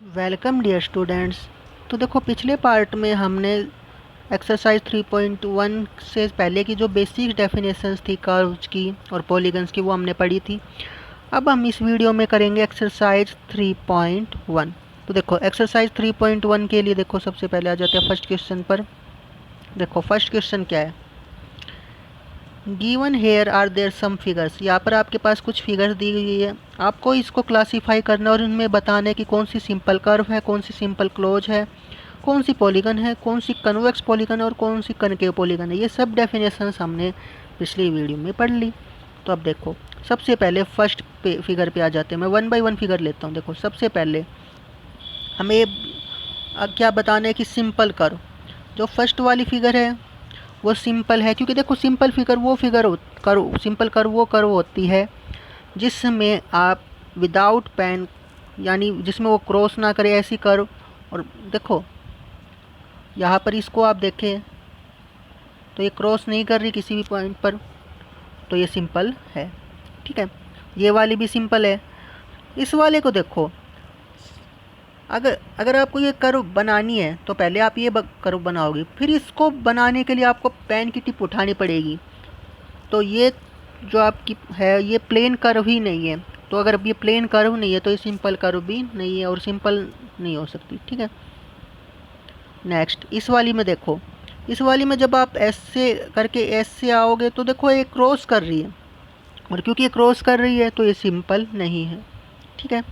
Welcome dear students. तो देखो, पिछले पार्ट में हमने एक्सरसाइज 3.1 से पहले की जो बेसिक डेफिनेशंस थी कर्व्स की और पॉलीगन्स की, वो हमने पढ़ी थी। अब हम इस वीडियो में करेंगे एक्सरसाइज 3.1। तो देखो, एक्सरसाइज 3.1 के लिए देखो, सबसे पहले आ जाते हैं फर्स्ट क्वेश्चन पर। देखो फर्स्ट क्वेश्चन क्या है। Given here are there some figures. यहाँ पर आपके पास कुछ फिगर्स दी गई है, आपको इसको क्लासीफाई करना और उनमें बताना है कि कौन सी सिंपल कर्व है, कौन सी सिंपल क्लोज है, कौन सी पॉलीगन है, कौन सी कन्वेक्स पॉलीगन है और कौन सी कनकेव पॉलीगन है। ये सब डेफिनेशंस हमने पिछली वीडियो में पढ़ ली। तो अब देखो, सबसे पहले फर्स्ट फिगर पे आ जाते हैं। मैं वन बाय वन फिगर लेता हूँ। देखो, सबसे पहले हमें क्या बताना है कि सिंपल कर्व, जो फर्स्ट वाली फिगर है वो सिंपल है, क्योंकि देखो सिंपल फिगर वो कर्व, सिंपल कर्व वो कर्व होती है जिसमें आप विदाउट पेन, यानी जिसमें वो क्रॉस ना करे, ऐसी कर्व। और देखो यहाँ पर इसको आप देखें तो ये क्रॉस नहीं कर रही किसी भी पॉइंट पर, तो ये सिंपल है। ठीक है, ये वाली भी सिंपल है। इस वाले को देखो, अगर अगर आपको ये कर्व बनानी है तो पहले आप ये कर्व बनाओगे, फिर इसको बनाने के लिए आपको पेन की टिप उठानी पड़ेगी। तो ये जो आपकी है ये प्लेन कर्व ही नहीं है। तो अगर अब ये प्लेन कर्व नहीं है तो ये सिंपल कर्व भी नहीं है और सिंपल नहीं हो सकती। ठीक है, नेक्स्ट इस वाली में देखो, इस वाली में जब आप ऐसे करके ऐसे आओगे तो देखो ये क्रॉस कर रही है, और क्योंकि ये क्रॉस कर रही है तो ये सिंपल नहीं है। ठीक है,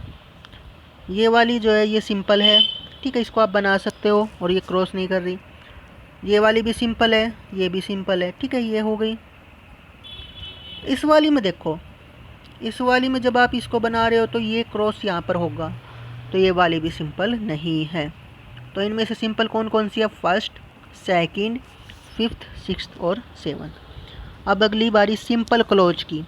ये वाली जो है ये सिंपल है। ठीक है, इसको आप बना सकते हो और ये क्रॉस नहीं कर रही। ये वाली भी सिंपल है, ये भी सिंपल है। ठीक है, ये हो गई। इस वाली में देखो, इस वाली में जब आप इसको बना रहे हो तो ये क्रॉस यहाँ पर होगा, तो ये वाली भी सिंपल नहीं है। तो इनमें से सिंपल कौन कौन सी है? फर्स्ट, सेकंड, फिफ्थ, सिक्स्थ और सेवन्थ। अब अगली बारी सिंपल क्लोज की।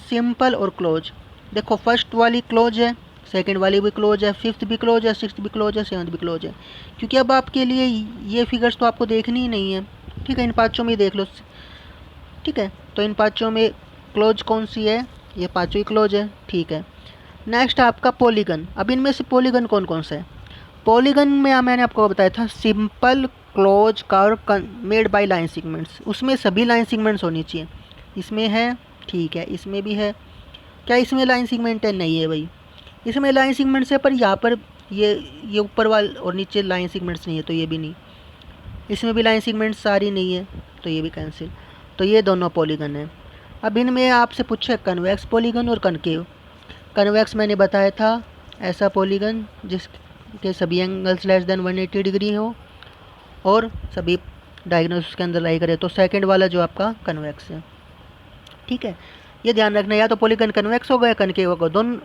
सिंपल और क्लोज, देखो फर्स्ट वाली क्लोज है, सेकंड वाली भी क्लोज है, फिफ्थ भी क्लोज है, सिक्स्थ भी क्लोज है, सेवन्थ भी क्लोज है। क्योंकि अब आपके लिए ये फिगर्स तो आपको देखनी ही नहीं है। ठीक है, इन पाँचों में देख लो। ठीक है, तो इन पाँचों में क्लोज कौन सी है? ये पाँचों ही क्लोज है। ठीक है, नेक्स्ट आपका पॉलीगन। अब इनमें से पॉलीगन कौन कौन सा है? पॉलीगन में मैंने आपको बताया था simple close curve made by line segments, उसमें सभी लाइन सेगमेंट्स होनी चाहिए। इसमें है, ठीक है, इसमें भी है। क्या इसमें लाइन सेगमेंट है? नहीं है भाई, इसमें लाइन सेगमेंट्स है पर यहाँ पर ये ऊपर वाल और नीचे लाइन सेगमेंट्स नहीं है, तो ये भी नहीं। इसमें भी लाइन सेगमेंट्स सारी नहीं है, तो ये भी कैंसिल। तो ये दोनों पॉलीगन है। अब इनमें आपसे पूछे कन्वेक्स पॉलीगन और कनकेव। कन्वेक्स मैंने बताया था ऐसा पॉलीगन जिसके सभी एंगल्स लेस देन 180 डिग्री हो और सभी डायगोनल्स के अंदर लाई करे, तो सेकंड वाला जो आपका कन्वेक्स है। ठीक है, ये ध्यान रखना, या तो पॉलीगन कन्वेक्स होगा या कनकेव होगा। दोनों,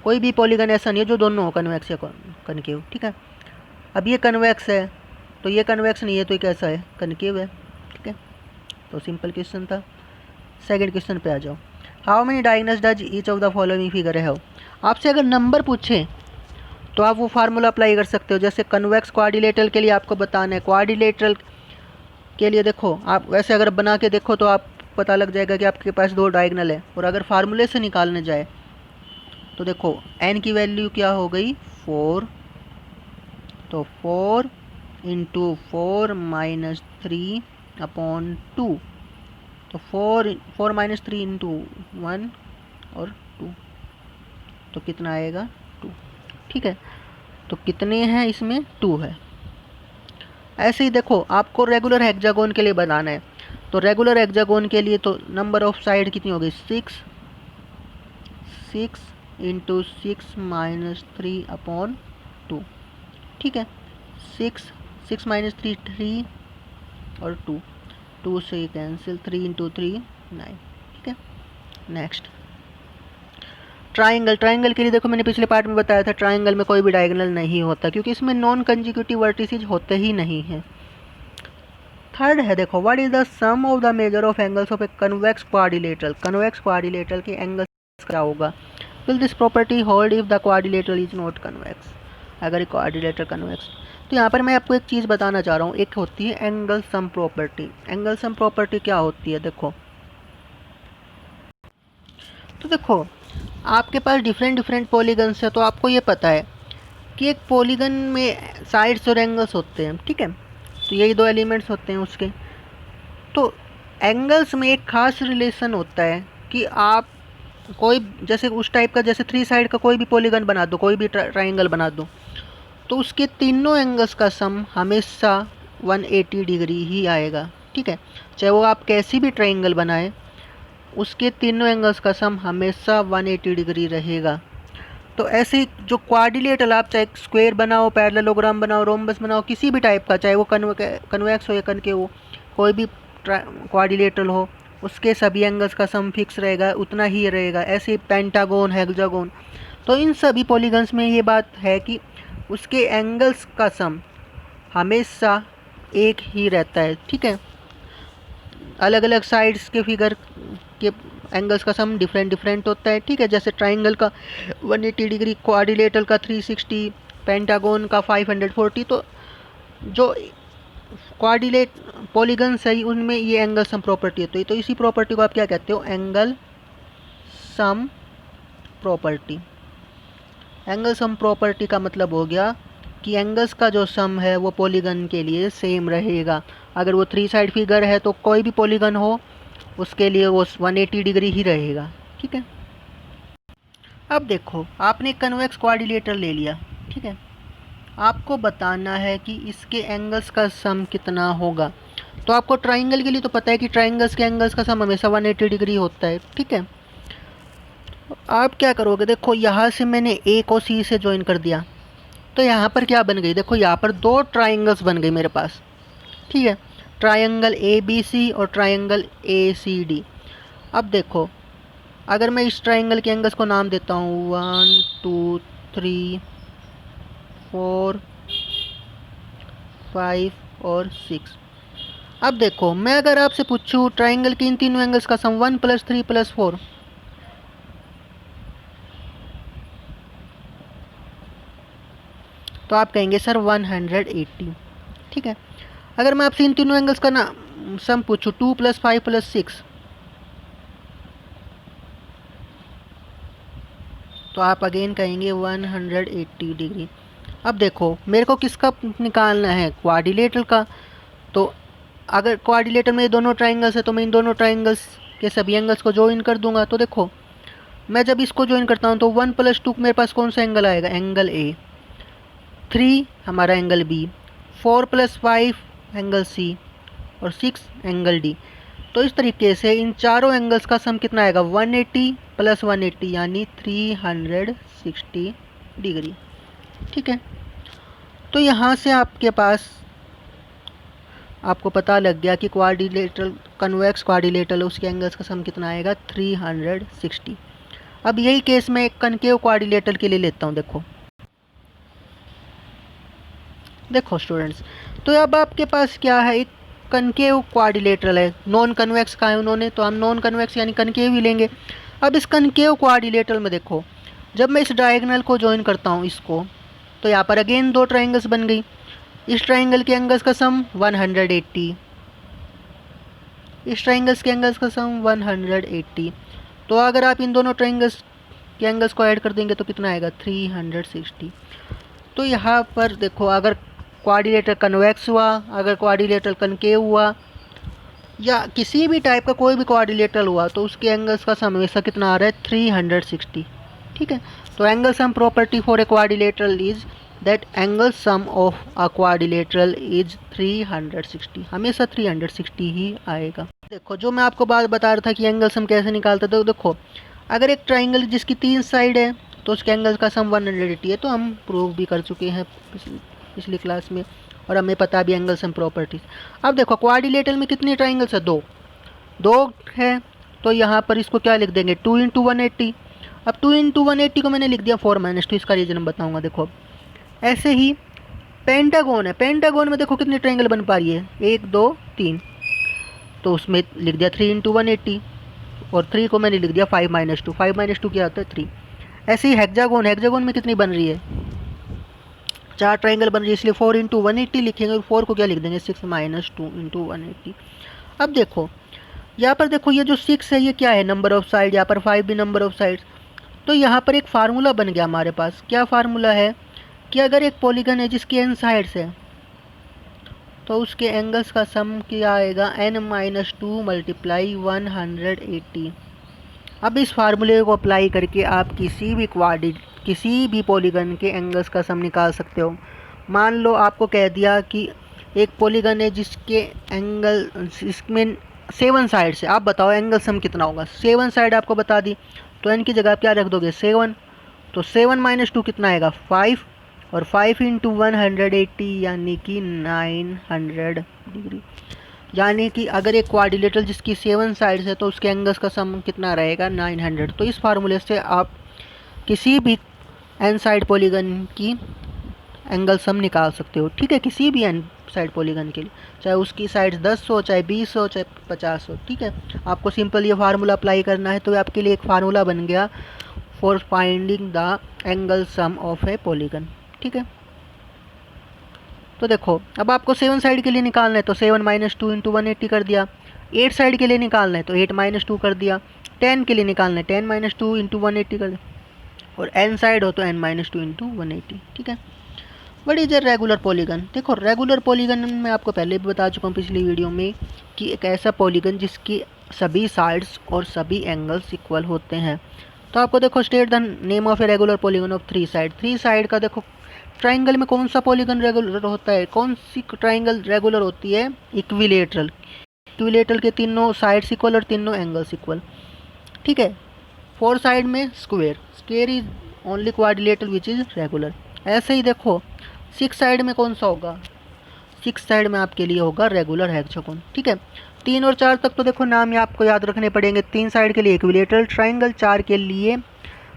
कोई भी पॉलीगन ऐसा नहीं है जो दोनों हो, कन्वेक्स या कनकेव। ठीक है, अब ये कन्वेक्स है तो ये कन्वेक्स नहीं है, तो ये कैसा है? कनकेव है। ठीक है, तो सिंपल क्वेश्चन था। सेकंड क्वेश्चन पे आ जाओ। How many diagonals does each of the following figure है? आपसे अगर नंबर पूछे तो आप वो फार्मूला अप्लाई कर सकते हो। जैसे कन्वेक्स क्वाड्रिलेटरल के लिए आपको बताना है, क्वाड्रिलेटरल के लिए देखो आप वैसे अगर बना के देखो तो आप पता लग जाएगा कि आपके पास दो डायगोनल है। और अगर फार्मूले से निकालने जाए तो देखो एन की वैल्यू क्या हो गई? 4। तो 4 इंटू 4 माइनस 3 अपॉन 2। तो 4 माइनस 3 इंटू 1 और 2, तो कितना आएगा? 2। ठीक है, तो कितने हैं इसमें? 2 है। ऐसे ही देखो आपको रेगुलर हेक्सागोन के लिए बनाना है, तो रेगुलर हेक्सागोन के लिए तो नंबर ऑफ साइड कितनी हो गई? 6 इंटू 6 माइनस 3 अपॉन 2। ठीक है, 6 माइनस 3 3 और 2 से कैंसिल, 3 इंटू 3 9। ठीक है, नेक्स्ट ट्राइंगल। ट्राइंगल के लिए देखो मैंने पिछले पार्ट में बताया था ट्राइंगल में कोई भी डायगोनल नहीं होता, क्योंकि इसमें नॉन कंजिक्यूटिव वर्टिसेज होते ही नहीं हैं। थर्ड है, देखो what is the sum of the measure of angles of a convex quadrilateral. Convex quadrilateral के एंगल्स क्या होगा? Will this property hold if the quadrilateral is not convex. अगर ये क्वाड्रिलेटरल कन्वेक्स, तो यहाँ पर मैं आपको एक चीज़ बताना चाह रहा हूँ। एक होती है angle sum property. Angle sum property क्या होती है? देखो, तो देखो आपके पास डिफरेंट डिफरेंट पॉलीगन्स है, तो आपको ये पता है कि एक पॉलीगन में साइड्स और एंगल्स होते हैं, ठीक है। तो यही दो एलिमेंट्स होते हैं उसके। तो एंगल्स में एक ख़ास रिलेशन होता है कि आप कोई जैसे उस टाइप का, जैसे 3 साइड का कोई भी पॉलीगन बना दो, कोई भी ट्राइंगल बना दो, तो उसके तीनों एंगल्स का सम हमेशा 180 डिग्री ही आएगा, ठीक है। चाहे वो आप कैसी भी ट्राइंगल बनाएं, उसके तीनों एंगल्स का सम हमेशा 180 डिग्री रहेगा। तो ऐसे जो क्वाड्रिलेटरल, आप चाहे स्क्वायर बनाओ, पैरेललोग्राम बनाओ, रोम्बस बनाओ, किसी भी टाइप का, चाहे वो कन्वेक्स हो या कनकेव हो, कोई भी क्वाड्रिलेटरल हो, उसके सभी एंगल्स का सम फिक्स रहेगा, उतना ही रहेगा। ऐसे पेंटागोन, हेक्सागोन, तो इन सभी पॉलीगन्स में ये बात है कि उसके एंगल्स का सम हमेशा एक ही रहता है, ठीक है। अलग अलग साइड्स के फिगर के एंगल्स का सम डिफरेंट डिफरेंट होता है, ठीक है। जैसे ट्राइंगल का 180 डिग्री, क्वाड्रिलेटरल का 360, पेंटागोन का 540। तो जो क्वाड्रिलेट पॉलीगन्स है उनमें ये एंगल सम प्रॉपर्टी होती है। तो इसी प्रॉपर्टी को आप क्या कहते हो? Angle sum property. Angle sum property का मतलब हो गया कि एंगल्स का जो सम है वो पॉलीगन के लिए सेम रहेगा। अगर वो 3 साइड फिगर है तो कोई भी पॉलीगन हो उसके लिए वो 180 डिग्री ही रहेगा, ठीक है। अब देखो, आपने कन्वेक्स क्वाड्रिलेटरल ले लिया, ठीक है। आपको बताना है कि इसके एंगल्स का सम कितना होगा। तो आपको ट्राइंगल के लिए तो पता है कि ट्राइंगल्स के एंगल्स का सम हमेशा 180 डिग्री होता है, ठीक है। आप क्या करोगे? देखो, यहाँ से मैंने ए को सी से ज्वाइन कर दिया, तो यहाँ पर क्या बन गई? देखो, यहाँ पर 2 ट्राइंगल्स बन गई मेरे पास, ठीक है। ट्राइंगल ए बी सी और ट्राइंगल ए सी डी। अब देखो, अगर मैं इस ट्राइंगल के एंगल्स को नाम देता हूँ 1 2 3 4 5 और 6। अब देखो, मैं अगर आपसे पूछूं ट्राइंगल के इन तीनों एंगल्स का सम 1 + 3 + 4, तो आप कहेंगे सर 180, ठीक है। अगर मैं आपसे इन तीनों एंगल्स का ना सम पूछूं 2 + 5 + 6, तो आप अगेन कहेंगे 180 डिग्री। अब देखो, मेरे को किसका निकालना है? क्वाड्रिलेटरल का। तो अगर क्वाड्रिलेटर में दोनों ट्राइंगल्स है तो मैं इन दोनों ट्राइंगल्स के सभी एंगल्स को ज्वाइन कर दूंगा। तो देखो, मैं जब इसको ज्वाइन करता हूँ तो 1 + 2 मेरे पास कौन सा एंगल आएगा? Angle A. 3 हमारा एंगल बी, 4 + 5 एंगल सी और 6 एंगल डी। तो इस तरीके से इन चारों एंगल्स का सम कितना आएगा? 180 + 180 यानी 360 डिग्री, ठीक है। तो यहाँ से आपके पास आपको पता लग गया कि क्वाड्रिलेटरल, कन्वेक्स क्वाड्रिलेटरल, उसके एंगल्स का सम कितना आएगा? 360। अब यही केस मैं एक कनकेव क्वाड्रिलेटरल के लिए लेता हूँ। देखो स्टूडेंट्स, तो अब आपके पास क्या है? एक कनकेव क्वाड्रिलेटरल है। नॉन कन्वेक्स का है उन्होंने, तो हम नॉन कन्वेक्स यानी कनकेव ही लेंगे। अब इस कनकेव क्वाड्रिलेटरल में देखो, जब मैं इस डायगोनल को ज्वाइन करता हूँ इसको, तो यहाँ पर अगेन 2 ट्राइंगल्स बन गई। इस ट्राइंगल के एंगल्स का सम 180, इस ट्राइंगल्स के एंगल्स का सम 180। तो अगर आप इन दोनों ट्राइंगल्स के एंगल्स को ऐड कर देंगे तो कितना आएगा? 360। तो यहाँ पर देखो, अगर क्वाड्रिलेटरल कन्वेक्स हुआ, अगर क्वाड्रिलेटरल कनकेव हुआ, या किसी भी टाइप का कोई भी क्वाड्रिलेटरल हुआ, तो उसके एंगल्स का सम हमेशा कितना आ रहा है? 360, ठीक है। तो angle sum property for a quadrilateral is that angle sum of a quadrilateral is 360, हमेशा 360 ही आएगा। देखो, जो मैं आपको बात बता रहा था कि एंगल सम कैसे निकालते, तो देखो, अगर एक ट्राइंगल जिसकी 3 साइड है तो उसके एंगल का सम 180 है, तो हम प्रूव भी कर चुके हैं पिछली क्लास में, और हमें पता भी एंगल सम प्रॉपर्टीज। अब देखो, क्वाड्रिलेटरल में कितनी ट्राइंगल्स है? 2 है। तो यहाँ पर इसको क्या लिख देंगे? 2 × 180। अब 2 × 180 को मैंने लिख दिया 4 - 2, इसका रीजन मैं बताऊँगा। देखो, ऐसे ही पेंटागोन है। पेंटागोन में देखो कितनी ट्राइंगल बन पा रही है? 1 2 3, तो उसमें लिख दिया 3 × 180, और 3 को मैंने लिख दिया 5 - 2। 5 - 2 क्या होता है? 3। ऐसे ही हेक्सागोन, हेक्सागोन में कितनी बन रही है? 4 ट्राइंगल बन रही है, इसलिए 4 × 180 लिखेंगे, और 4 को क्या लिख देंगे? 6 - 2 × 180। अब देखो, यहाँ पर देखो, ये जो 6 है ये क्या है? Number of side. यहाँ पर 5 भी नंबर ऑफ साइड्स। तो यहाँ पर एक फार्मूला बन गया हमारे पास। क्या फार्मूला है? कि अगर एक पॉलीगन है जिसकी n साइड्स है तो उसके एंगल्स का सम क्या आएगा, n-2 मल्टीप्लाई 180। अब इस फार्मूले को अप्लाई करके आप किसी भी पॉलीगन के एंगल्स का सम निकाल सकते हो। मान लो आपको कह दिया कि एक पॉलीगन है जिसके एंगल, इसमें 7 साइड्स है, आप बताओ एंगल सम कितना होगा। 7 साइड आपको बता दी तो n की जगह आप क्या रख दोगे, 7। तो 7 - 2 कितना आएगा, 5, और 5 × 180 यानी कि 900 डिग्री। यानी कि अगर एक क्वाड्रिलेटरल जिसकी 7 साइड्स है तो उसके एंगल्स का सम कितना रहेगा, 900। तो इस फार्मूले से आप किसी भी n साइड पॉलीगन की एंगल सम निकाल सकते हो, ठीक है, किसी भी n साइड पॉलीगन के लिए, चाहे उसकी साइड्स 10 हो, चाहे 20 हो, चाहे 50 हो, ठीक है। आपको सिंपल ये फार्मूला अप्लाई करना है तो ये आपके लिए एक फार्मूला बन गया for finding the angle sum of A polygon, ठीक है। तो देखो अब आपको 7 साइड के लिए निकालना है तो 7 - 2 × 180 कर दिया। 8 साइड के लिए निकालना है तो 8 - 2 कर दिया। 10 के लिए निकालना है 10 - 2 × 180 कर दिया। और n साइड हो तो n - 2 × 180, ठीक है। What is a regular polygon. देखो रेगुलर पॉलीगन मैं आपको पहले भी बता चुका हूँ पिछली वीडियो में कि एक ऐसा पॉलीगन जिसकी सभी साइड्स और सभी एंगल्स इक्वल होते हैं। तो आपको देखो state the name of a regular polygon of 3 side. 3 side का देखो ट्राइंगल में कौन सा पॉलीगन रेगुलर होता है, कौन सी ट्राइंगल रेगुलर होती है, इक्विलेटरल। इक्विलेटरल के तीनों साइड्स इक्वल और तीनों एंगल्स इक्वल, ठीक है। 4 साइड में square, square is only quadrilateral which is regular. ऐसे ही देखो 6 साइड में कौन सा होगा, 6 साइड में आपके लिए होगा रेगुलर हेक्सागोन, ठीक है। 3 और 4 तक तो देखो नाम ही आपको याद रखने पड़ेंगे। 3 साइड के लिए इक्विलेटरल ट्राइंगल, 4 के लिए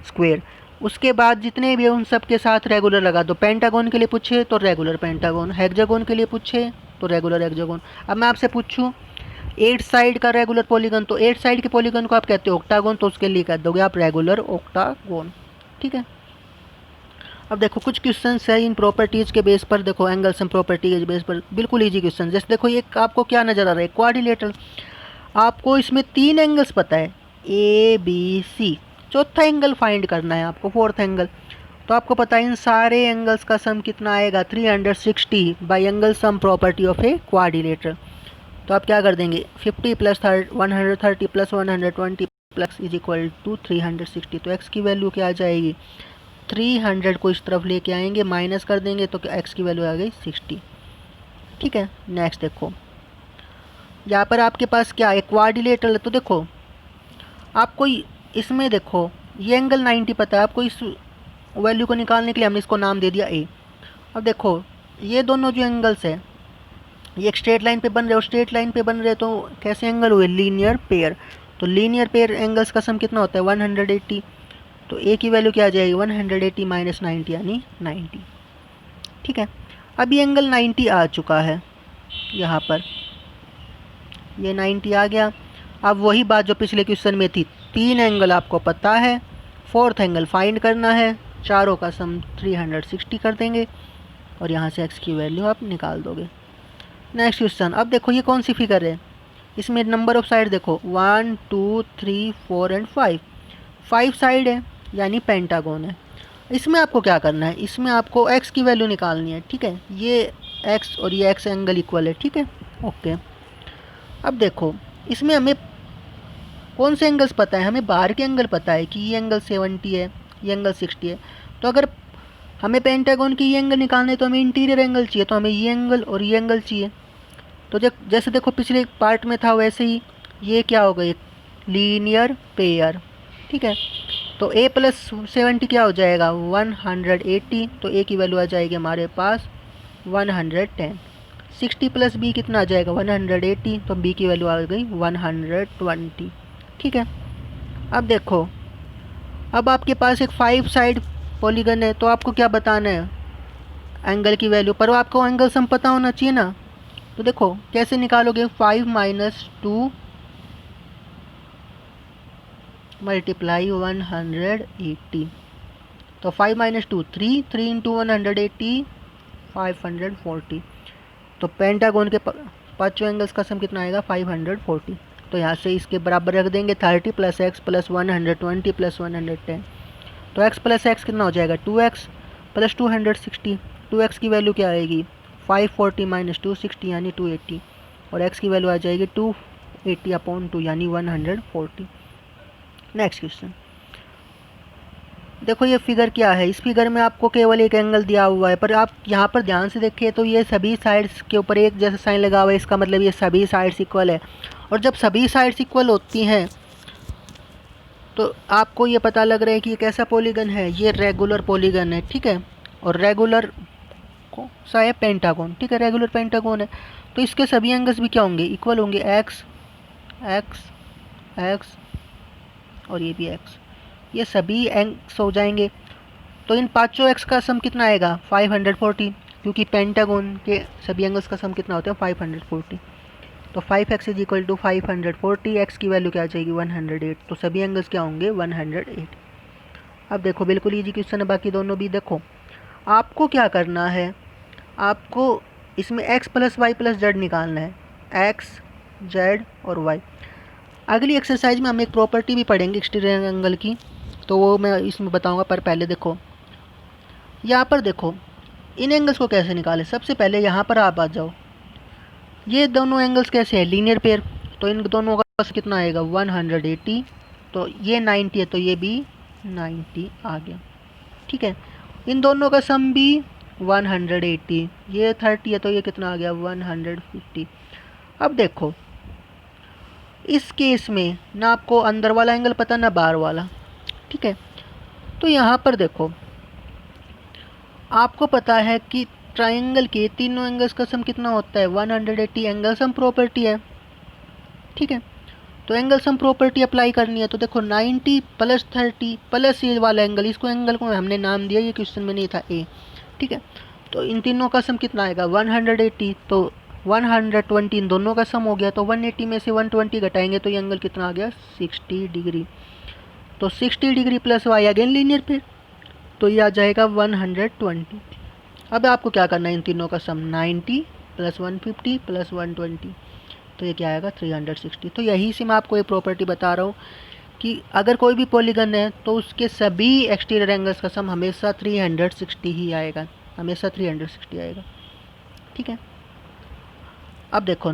स्क्वायर। उसके बाद जितने भी उन सब के साथ रेगुलर लगा दो। पेंटागन के लिए पूछे तो रेगुलर पेंटागन, हेक्सागोन के लिए पूछे तो रेगुलर हेक्सागोन। अब मैं आपसे पूछूं 8 साइड का रेगुलर पॉलीगन, तो 8 साइड के पॉलीगन को आप कहते हो ऑक्टागोन, तो उसके लिए कह दोगे आप रेगुलर ऑक्टागोन, ठीक है। अब देखो कुछ क्वेश्चंस है इन प्रॉपर्टीज़ के बेस पर, देखो एंगल सम प्रॉपर्टी के बेस पर, बिल्कुल इजी क्वेश्चन। जैसे देखो ये आपको क्या नज़र आ रहा है, क्वाड्रिलेटरल। आपको इसमें 3 एंगल्स पता है, ABC। चौथा एंगल फाइंड करना है आपको, 4th एंगल। तो आपको पता है इन सारे एंगल्स का सम कितना आएगा, 360 by angle sum property of a quadrilateral. तो आप क्या कर देंगे, 50 + 130 + 120 प्लस इज इक्वल टू 360। तो x की वैल्यू क्या आ जाएगी, 300 को इस तरफ लेके आएंगे, माइनस कर देंगे तो x की वैल्यू आ गई 60, ठीक है। नेक्स्ट देखो यहाँ पर आपके पास क्या है, क्वाड्रिलेटरल है। तो देखो आपको इसमें देखो ये एंगल 90 पता है आपको, इस वैल्यू को निकालने के लिए हमने इसको नाम दे दिया a। अब देखो ये दोनों जो एंगल्स है ये एक स्ट्रेट लाइन पे बन रहे हो, स्ट्रेट लाइन पे बन रहे तो कैसे एंगल हुए, लीनियर पेयर। तो लीनियर पेयर एंगल्स का सम कितना होता है, 180। तो a की वैल्यू क्या आ जाएगी, 180 - 90 यानी 90, ठीक है। अब ये एंगल 90 आ चुका है यहाँ पर, ये 90 आ गया। अब वही बात जो पिछले क्वेश्चन में थी, 3 एंगल आपको पता है, 4th एंगल फाइंड करना है, चारों का सम 360 कर देंगे और यहाँ से x की वैल्यू आप निकाल दोगे। नेक्स्ट क्वेश्चन, अब देखो ये कौन सी फिगर है, इसमें नंबर ऑफ साइड देखो 1 2 3 4 एंड 5 साइड है यानी पेंटागन है। इसमें आपको क्या करना है, इसमें आपको x की वैल्यू निकालनी है, ठीक है। ये x और ये x एंगल इक्वल है, ठीक है, ओके। अब देखो इसमें हमें कौन से एंगल्स पता है, हमें बाहर के एंगल पता है कि ये एंगल 70 है, ये एंगल 60 है। तो अगर हमें पेंटागन की ये एंगल निकालने तो हमें इंटीरियर एंगल चाहिए, तो हमें ये एंगल और ये एंगल चाहिए। तो जैसे देखो पिछले पार्ट में था वैसे ही ये क्या होगा, एक लीनियर पेयर, ठीक है। तो a + 70 क्या हो जाएगा, 180। तो a की वैल्यू आ जाएगी हमारे पास 110। 60 + b कितना आ जाएगा, 180। तो b की वैल्यू आ गई 120, ठीक है। अब देखो अब आपके पास एक 5 साइड पॉलीगन है, तो आपको क्या बताना है, एंगल की वैल्यू, पर आपको एंगल सम पता होना चाहिए ना। तो देखो कैसे निकालोगे, 5 - 2 मल्टीप्लाई 180। तो 5 - 2 3 3 × 180 540। तो पेंटागन के पांचों एंगल्स का सम कितना आएगा, 540। तो यहाँ से इसके बराबर रख देंगे 30 + x + 120 + 110। तो x + x कितना हो जाएगा, 2x। प्लस 260, 2x की वैल्यू क्या आएगी 540 माइनस 260 यानी 280, और x की वैल्यू आ जाएगी 280 अपॉन 2 यानी 140। नेक्स्ट क्वेश्चन देखो, ये फिगर क्या है, इस फिगर में आपको केवल एक एंगल दिया हुआ है, पर आप यहाँ पर ध्यान से देखिए तो ये सभी साइड्स के ऊपर एक जैसा साइन लगा हुआ है, इसका मतलब ये सभी साइड्स इक्वल है। और जब सभी साइड्स इक्वल होती हैं तो आपको ये पता लग रहा है कि ये कैसा पॉलीगन है, ये रेगुलर पॉलीगन है, ठीक है। और रेगुलर सा है पेंटागन, ठीक है, रेगुलर पेंटागन है, तो इसके सभी एंगल्स भी क्या होंगे, इक्वल होंगे, एक्स एक्स एक्स और ये भी एक्स, ये सभी एंग्स हो जाएंगे। तो इन पांचों एक्स का सम कितना आएगा 540, क्योंकि पेंटागन के सभी एंगल्स का सम कितना होता है 540। तो 5x is equal to 540, x की वैल्यू क्या आ जाएगी 108, तो सभी एंगल्स क्या होंगे 108। अब देखो बिल्कुल ईजी क्वेश्चन है, बाकी दोनों भी देखो। आपको क्या करना है, आपको इसमें x plus y plus z निकालना है, x जेड और y। अगली एक्सरसाइज में हम एक प्रॉपर्टी भी पढ़ेंगे एक्सटीरियर एंगल की, तो वो मैं इसमें बताऊंगा, पर पहले देखो यहाँ पर देखो इन एंगल्स को कैसे निकालें। सबसे पहले यहाँ पर आप आ जाओ, ये दोनों एंगल्स कैसे हैं लीनियर पेयर, तो इन दोनों का कितना आएगा 180, तो ये 90 है तो ये भी 90 आ गया, ठीक है। इन दोनों का सम भी 180, ये 30 है तो ये कितना आ गया 150। अब देखो इस केस में ना आपको अंदर वाला एंगल पता ना बाहर वाला, ठीक है। तो यहाँ पर देखो आपको पता है कि ट्राइंगल के तीनों एंगल्स का सम कितना होता है 180, एंगल सम प्रॉपर्टी है, ठीक है। तो एंगल सम प्रॉपर्टी अप्लाई करनी है, तो देखो 90 प्लस 30 प्लस ये वाला एंगल, इसको एंगल को हमने नाम दिया, ये क्वेश्चन में नहीं था ए, ठीक है। तो इन तीनों का सम कितना आएगा 180, तो 120 इन दोनों का सम हो गया, तो 180 में से 120 घटाएंगे तो ये एंगल कितना आ गया 60 डिग्री। तो 60 degree plus y again linear पे, तो ये आ जाएगा 120। अब आपको क्या करना है, इन तीनों का सम 90 प्लस 150 प्लस 120, तो ये क्या आएगा 360। तो यही से मैं आपको ये प्रॉपर्टी बता रहा हूँ कि अगर कोई भी पॉलीगन है तो उसके सभी एक्सटीरियर एंगल्स का सम हमेशा 360 ही आएगा, हमेशा 360 आएगा, ठीक है। अब देखो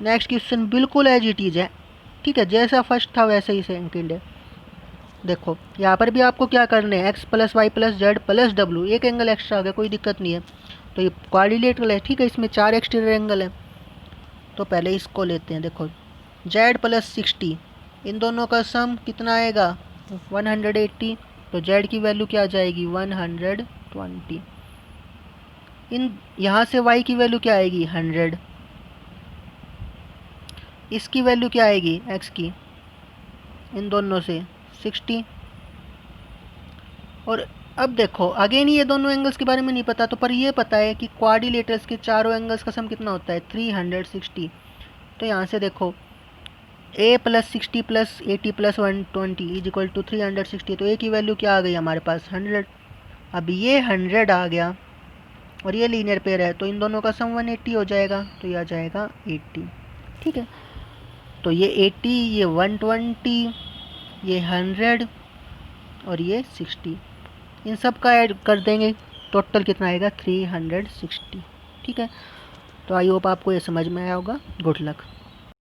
नेक्स्ट क्वेश्चन बिल्कुल एज इट इज है, ठीक है, जैसा फर्स्ट था वैसे ही सेकंड है। देखो यहाँ पर भी आपको क्या करना है, x plus y plus z plus डब्ल्यू, एक एंगल एक्स्ट्रा आ गया, कोई दिक्कत नहीं है, तो ये क्वाड्रिलेटरल है, ठीक है, इसमें 4 एक्सटीरियर एंगल है। तो पहले इसको लेते हैं, देखो जेड प्लस 60, इन दोनों का सम कितना आएगा 180, तो जेड की वैल्यू क्या आ जाएगी 120। इन यहाँ से वाई की वैल्यू क्या आएगी 100, इसकी वैल्यू क्या आएगी एक्स की, इन दोनों से 60। और अब देखो अगेन ये दोनों एंगल्स के बारे में नहीं पता, तो पर ये पता है कि क्वाड्रिलेटरल्स के चारों एंगल्स का सम कितना होता है 360। तो यहाँ से देखो a plus 60 plus 80 plus 120 is equal to 360, तो a की वैल्यू क्या आ गई हमारे पास 100। अब ये 100 आ गया और ये लीनियर पेयर है, तो इन दोनों का सम 180 हो जाएगा, तो ये आ जाएगा 80, ठीक है। तो ये 80, ये 120, ये 100 और ये 60, इन सब का ऐड कर देंगे, टोटल कितना आएगा 360, ठीक है। तो आई होप आपको ये समझ में आया होगा। Good luck.